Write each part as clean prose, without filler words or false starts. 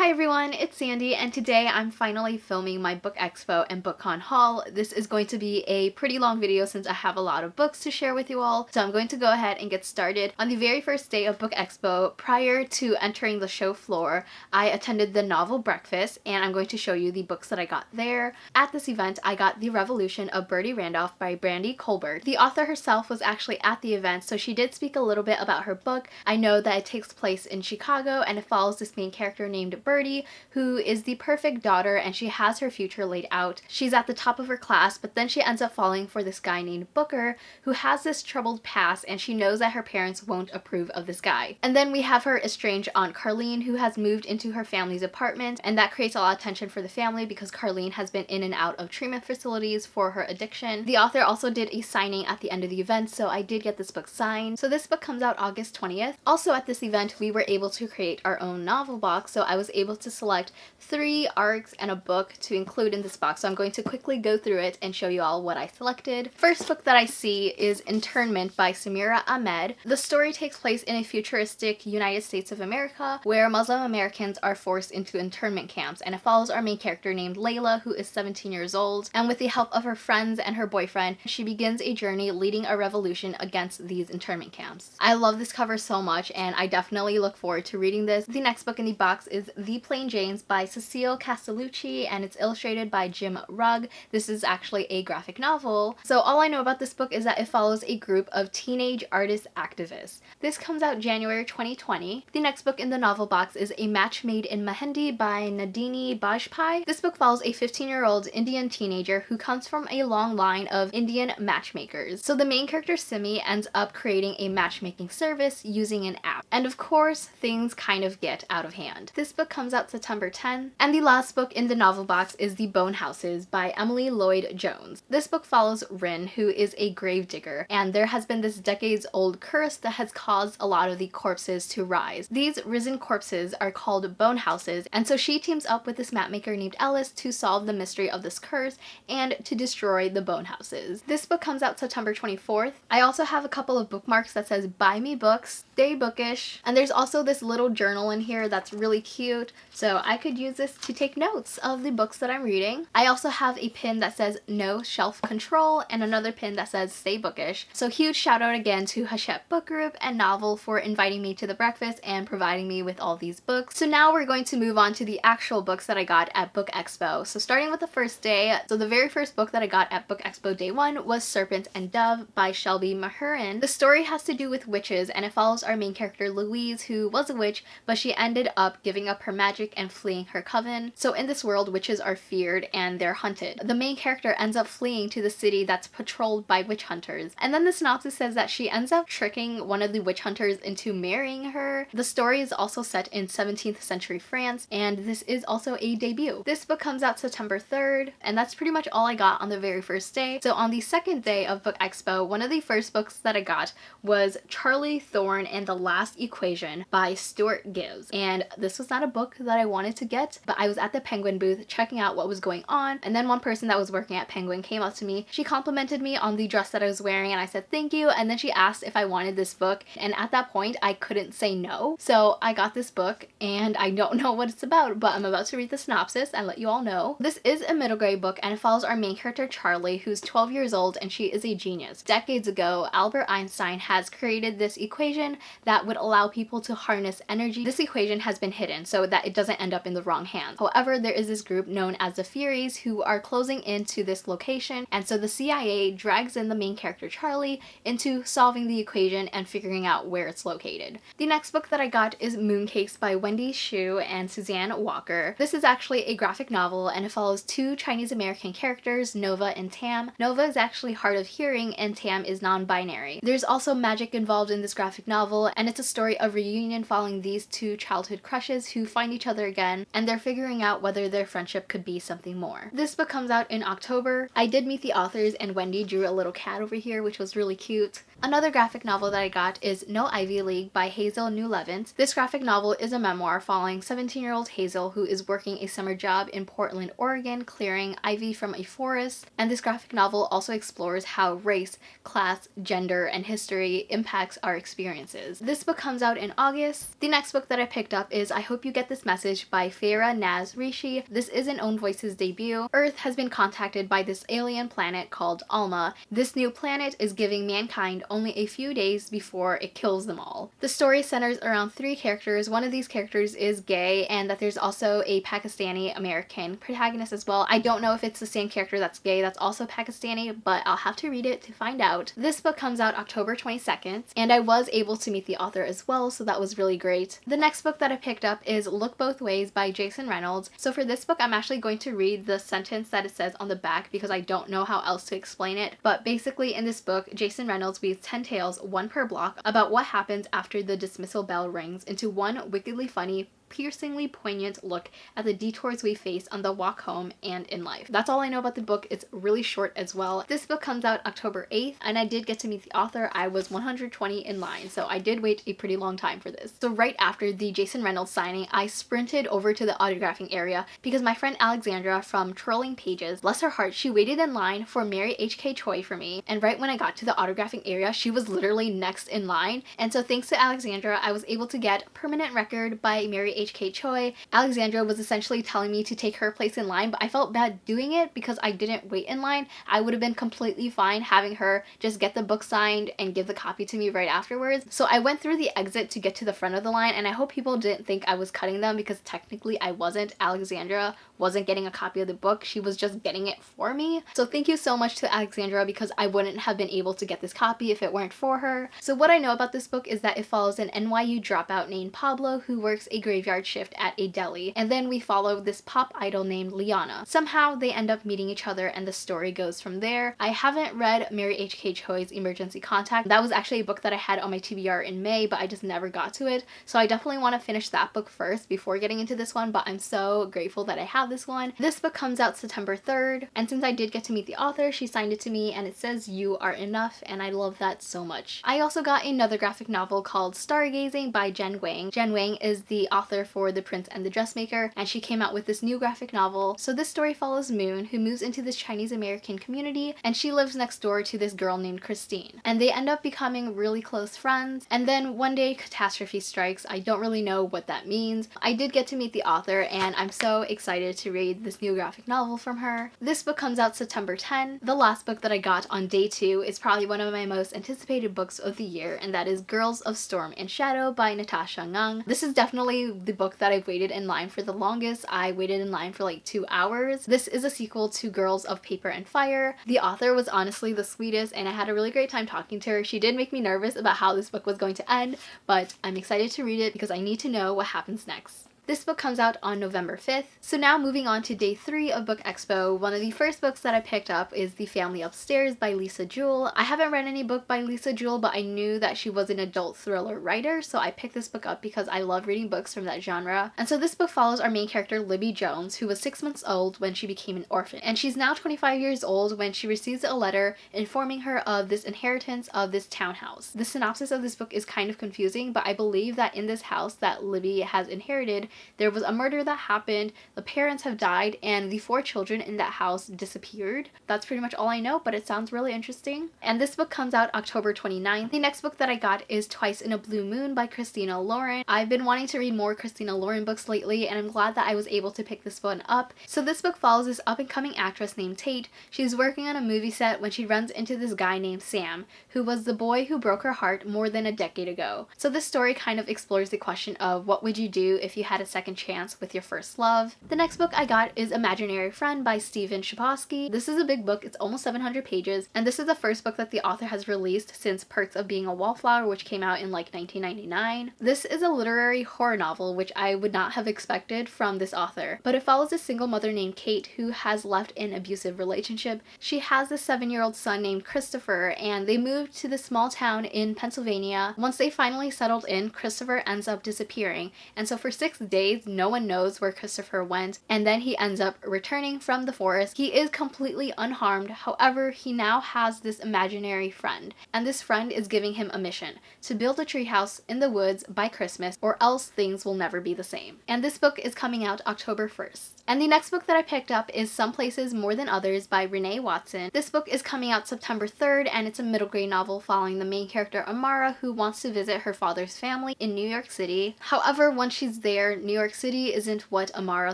Hi everyone, it's Sandy, and today I'm finally filming my Book Expo and BookCon haul. This is going to be a pretty long video since I have a lot of books to share with you all, so I'm going to go ahead and get started. On the very first day of Book Expo, prior to entering the show floor, I attended the novel breakfast, and I'm going to show you the books that I got there. At this event, I got The Revolution of Birdie Randolph by Brandy Colbert. The author herself was actually at the event, so she did speak a little bit about her book. I know that it takes place in Chicago, and it follows this main character named Birdie, who is the perfect daughter, and she has her future laid out. She's at the top of her class, but then she ends up falling for this guy named Booker, who has this troubled past, and she knows that her parents won't approve of this guy. And then we have her estranged aunt Carlene, who has moved into her family's apartment, and that creates a lot of tension for the family because Carlene has been in and out of treatment facilities for her addiction. The author also did a signing at the end of the event, so I did get this book signed. So this book comes out August 20th. Also at this event, we were able to create our own novel box, so I was able to select 3 arcs and a book to include in this box. So I'm going to quickly go through it and show you all what I selected. First book that I see is Internment by Samira Ahmed. The story takes place in a futuristic United States of America where Muslim Americans are forced into internment camps, and it follows our main character named Layla, who is 17 years old, and with the help of her friends and her boyfriend, she begins a journey leading a revolution against these internment camps. I love this cover so much, and I definitely look forward to reading this. The next book in the box is The Plain Janes by Cecil Castelluci, and it's illustrated by Jim Rugg. This is actually a graphic novel. So all I know about this book is that it follows a group of teenage artist activists. This comes out January 2020. The next book in the novel box is A Match Made in Mehendi by Nandini Bajpai. This book follows a 15-year-old Indian teenager who comes from a long line of Indian matchmakers. So the main character Simi ends up creating a matchmaking service using an app. And of course, things kind of get out of hand. This book comes out September 10th. And the last book in the novel box is The Bone Houses by Emily Lloyd-Jones. This book follows Rin, who is a gravedigger, and there has been this decades-old curse that has caused a lot of the corpses to rise. These risen corpses are called bone houses, and so she teams up with this mapmaker named Ellis to solve the mystery of this curse and to destroy the bone houses. This book comes out September 24th. I also have a couple of bookmarks that says buy me books, stay bookish, and there's also this little journal in here that's really cute, so I could use this to take notes of the books that I'm reading. I also have a pin that says no shelf control and another pin that says stay bookish. So huge shout out again to Hachette Book Group and Novel for inviting me to the breakfast and providing me with all these books. So now we're going to move on to the actual books that I got at Book Expo. So starting with the first day, so the very first book that I got at Book Expo Day 1 was Serpent and Dove by Shelby Mahurin. The story has to do with witches, and it follows our main character Louise, who was a witch, but she ended up giving up her magic and fleeing her coven. So in this world, witches are feared and they're hunted. The main character ends up fleeing to the city that's patrolled by witch hunters. And then the synopsis says that she ends up tricking one of the witch hunters into marrying her. The story is also set in 17th century France, and this is also a debut. This book comes out September 3rd, and that's pretty much all I got on the very first day. So on the second day of Book Expo, one of the first books that I got was Charlie, Thorne, and the Last Equation by Stuart Gibbs. And this was not a book that I wanted to get, but I was at the Penguin booth checking out what was going on, and then one person that was working at Penguin came up to me. She complimented me on the dress that I was wearing, and I said thank you, and then she asked if I wanted this book, and at that point I couldn't say no. So I got this book, and I don't know what it's about, but I'm about to read the synopsis and let you all know. This is a middle grade book, and it follows our main character Charlie, who's 12 years old, and she is a genius. Decades ago, Albert Einstein has created this equation that would allow people to harness energy. This equation has been hidden so that it doesn't end up in the wrong hands. However, there is this group known as the Furies who are closing into this location, and so the CIA drags in the main character Charlie into solving the equation and figuring out where it's located. The next book that I got is Mooncakes by Wendy Xu and Suzanne Walker. This is actually a graphic novel, and it follows 2 Chinese American characters, Nova and Tam. Nova is actually hard of hearing and Tam is non-binary. There's also magic involved in this graphic novel, and it's a story of reunion following these 2 childhood crushes who find each other again, and they're figuring out whether their friendship could be something more. This book comes out in October. I did meet the authors, and Wendy drew a little cat over here, which was really cute. Another graphic novel that I got is No Ivy League by Hazel Newlevant. This graphic novel is a memoir following 17-year-old Hazel, who is working a summer job in Portland, Oregon, clearing ivy from a forest. And this graphic novel also explores how race, class, gender, and history impacts our experiences. This book comes out in August. The next book that I picked up is I Hope You Get This Message by Farah Naz Rishi. This is an Own Voices debut. Earth has been contacted by this alien planet called Alma. This new planet is giving mankind only a few days before it kills them all. The story centers around 3 characters. One of these characters is gay, and that there's also a Pakistani American protagonist as well. I don't know if it's the same character that's gay that's also Pakistani, but I'll have to read it to find out. This book comes out October 22nd, and I was able to meet the author as well, so that was really great. The next book that I picked up is Look Both Ways by Jason Reynolds. So for this book, I'm actually going to read the sentence that it says on the back because I don't know how else to explain it. But basically in this book, Jason Reynolds weaves 10 tales, one per block, about what happens after the dismissal bell rings into one wickedly funny, piercingly poignant look at the detours we face on the walk home and in life. That's all I know about the book. It's really short as well. This book comes out October 8th, and I did get to meet the author. I was 120 in line, so I did wait a pretty long time for this. So right after the Jason Reynolds signing, I sprinted over to the autographing area because my friend Alexandra from Trolling Pages, bless her heart, she waited in line for Mary H.K. Choi for me, and right when I got to the autographing area, she was literally next in line. And so thanks to Alexandra, I was able to get Permanent Record by Mary H.K. Choi. Alexandra was essentially telling me to take her place in line, but I felt bad doing it because I didn't wait in line. I would have been completely fine having her just get the book signed and give the copy to me right afterwards. So I went through the exit to get to the front of the line, and I hope people didn't think I was cutting them because technically I wasn't. Alexandra wasn't getting a copy of the book. She was just getting it for me. So thank you so much to Alexandra because I wouldn't have been able to get this copy if it weren't for her. So what I know about this book is that it follows an NYU dropout named Pablo who works a graveyard shift at a deli, and then we follow this pop idol named Liana. Somehow they end up meeting each other and the story goes from there. I haven't read Mary H.K. Choi's Emergency Contact. That was actually a book that I had on my TBR in May, but I just never got to it. So I definitely want to finish that book first before getting into this one, but I'm so grateful that I have this one. This book comes out September 3rd, and since I did get to meet the author, she signed it to me and it says "You Are Enough," and I love that so much. I also got another graphic novel called Stargazing by Jen Wang. Jen Wang is the author for The Prince and the Dressmaker, and she came out with this new graphic novel. So this story follows Moon, who moves into this Chinese American community, and she lives next door to this girl named Christine. And they end up becoming really close friends, and then one day catastrophe strikes. I don't really know what that means. I did get to meet the author, and I'm so excited to read this new graphic novel from her. This book comes out September 10. The last book that I got on day 2 is probably one of my most anticipated books of the year, and that is Girls of Storm and Shadow by Natasha Ngan. This is definitely the book that I've waited in line for the longest. I waited in line for like 2 hours. This is a sequel to Girls of Paper and Fire. The author was honestly the sweetest, and I had a really great time talking to her. She did make me nervous about how this book was going to end, but I'm excited to read it because I need to know what happens next. This book comes out on November 5th. So now moving on to day 3 of Book Expo, one of the first books that I picked up is The Family Upstairs by Lisa Jewell. I haven't read any book by Lisa Jewell, but I knew that she was an adult thriller writer, so I picked this book up because I love reading books from that genre. And so this book follows our main character, Libby Jones, who was 6 months old when she became an orphan. And she's now 25 years old when she receives a letter informing her of this inheritance of this townhouse. The synopsis of this book is kind of confusing, but I believe that in this house that Libby has inherited, there was a murder that happened, the parents have died, and the 4 children in that house disappeared. That's pretty much all I know, but it sounds really interesting. And this book comes out October 29th. The next book that I got is Twice in a Blue Moon by Christina Lauren. I've been wanting to read more Christina Lauren books lately, and I'm glad that I was able to pick this one up. So this book follows this up-and-coming actress named Tate. She's working on a movie set when she runs into this guy named Sam, who was the boy who broke her heart more than a decade ago. So this story kind of explores the question of what would you do if you had a second chance with your first love. The next book I got is Imaginary Friend by Stephen Chbosky. This is a big book. It's almost 700 pages, and this is the first book that the author has released since Perks of Being a Wallflower, which came out in like 1999. This is a literary horror novel, which I would not have expected from this author, but it follows a single mother named Kate who has left an abusive relationship. She has a 7-year-old son named Christopher, and they moved to this small town in Pennsylvania. Once they finally settled in, Christopher ends up disappearing, and so for 6 days, no one knows where Christopher went, and then he ends up returning from the forest. He is completely unharmed, however, he now has this imaginary friend, and this friend is giving him a mission to build a treehouse in the woods by Christmas, or else things will never be the same. And this book is coming out October 1st. And the next book that I picked up is Some Places More Than Others by Renee Watson. This book is coming out September 3rd, and it's a middle grade novel following the main character Amara, who wants to visit her father's family in New York City. However, once she's there, New York City isn't what Amara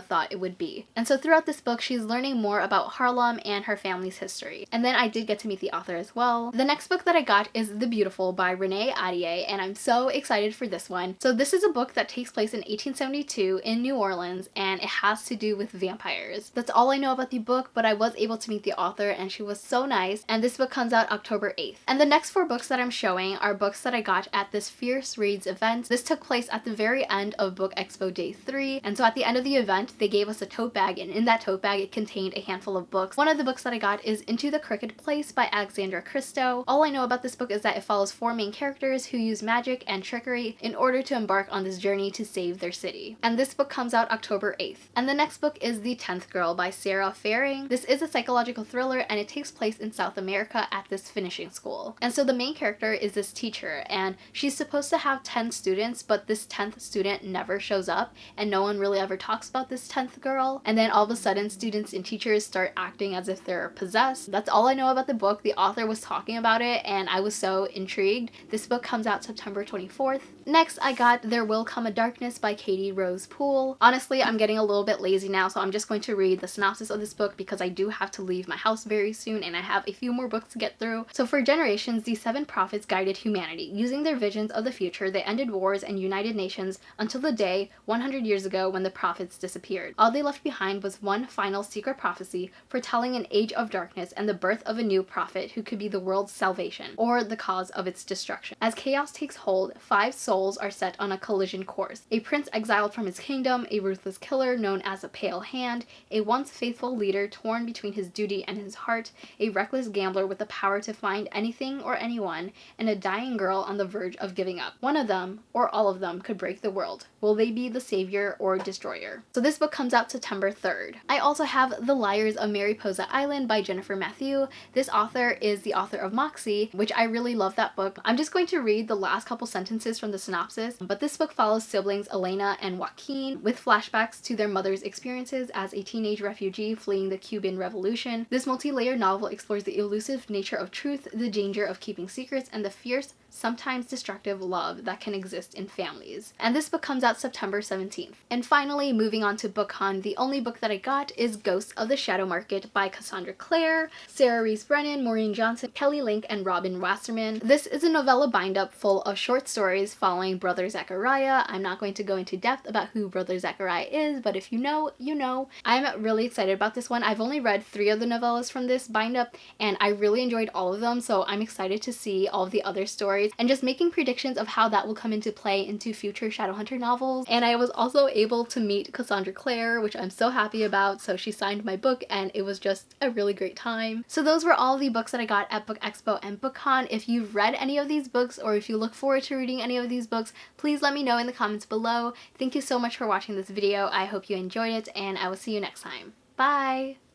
thought it would be. And so throughout this book, she's learning more about Harlem and her family's history. And then I did get to meet the author as well. The next book that I got is The Beautiful by Renee Adier, and I'm so excited for this one. So this is a book that takes place in 1872 in New Orleans, and it has to do with vampires. That's all I know about the book, but I was able to meet the author and she was so nice, and this book comes out October 8th. And the next 4 books that I'm showing are books that I got at this Fierce Reads event. This took place at the very end of Book Expo Day 3, and so at the end of the event they gave us a tote bag, and in that tote bag it contained a handful of books. One of the books that I got is Into the Crooked Place by Alexandra Christo. All I know about this book is that it follows 4 main characters who use magic and trickery in order to embark on this journey to save their city. And this book comes out October 8th. And the next book is The 10th Girl by Sarah Faring. This is a psychological thriller, and it takes place in South America at this finishing school. And so the main character is this teacher, and she's supposed to have 10 students, but this 10th student never shows up, and no one really ever talks about this 10th girl. And then all of a sudden students and teachers start acting as if they're possessed. That's all I know about the book. The author was talking about it and I was so intrigued. This book comes out September 24th. Next, I got There Will Come a Darkness by Katie Rose Poole. Honestly, I'm getting a little bit lazy now, so I'm just going to read the synopsis of this book because I do have to leave my house very soon and I have a few more books to get through. So for generations, these 7 prophets guided humanity. Using their visions of the future, they ended wars and united nations until the day 100 years ago when the prophets disappeared. All they left behind was one final secret prophecy foretelling an age of darkness and the birth of a new prophet who could be the world's salvation, or the cause of its destruction. As chaos takes hold, 5 souls are set on a collision course. A prince exiled from his kingdom, a ruthless killer known as a Pale Hand, a once faithful leader torn between his duty and his heart, a reckless gambler with the power to find anything or anyone, and a dying girl on the verge of giving up. One of them, or all of them, could break the world. Will they be the savior or destroyer? So this book comes out September 3rd. I also have The Liars of Mariposa Island by Jennifer Matthew. This author is the author of Moxie, which I really love that book. I'm just going to read the last couple sentences from the synopsis, but this book follows siblings Elena and Joaquin with flashbacks to their mother's experiences as a teenage refugee fleeing the Cuban Revolution. This multi-layered novel explores the elusive nature of truth, the danger of keeping secrets, and the fierce, sometimes destructive love that can exist in families. And this book comes out September 17th. And finally, moving on to BookCon, the only book that I got is Ghosts of the Shadow Market by Cassandra Clare, Sarah Reese Brennan, Maureen Johnson, Kelly Link, and Robin Wasserman. This is a novella bind-up full of short stories following Brother Zachariah. I'm not going to go into depth about who Brother Zachariah is, but if you know, you know. I'm really excited about this one. I've only read 3 of the novellas from this bind-up, and I really enjoyed all of them, so I'm excited to see all of the other stories and just making predictions of how that will come into play into future Shadowhunter novels. And I was also able to meet Cassandra Clare, which I'm so happy about. So she signed my book and it was just a really great time. So those were all the books that I got at Book Expo and BookCon. If you've read any of these books or if you look forward to reading any of these books, please let me know in the comments below. Thank you so much for watching this video. I hope you enjoyed it and I will see you next time. Bye!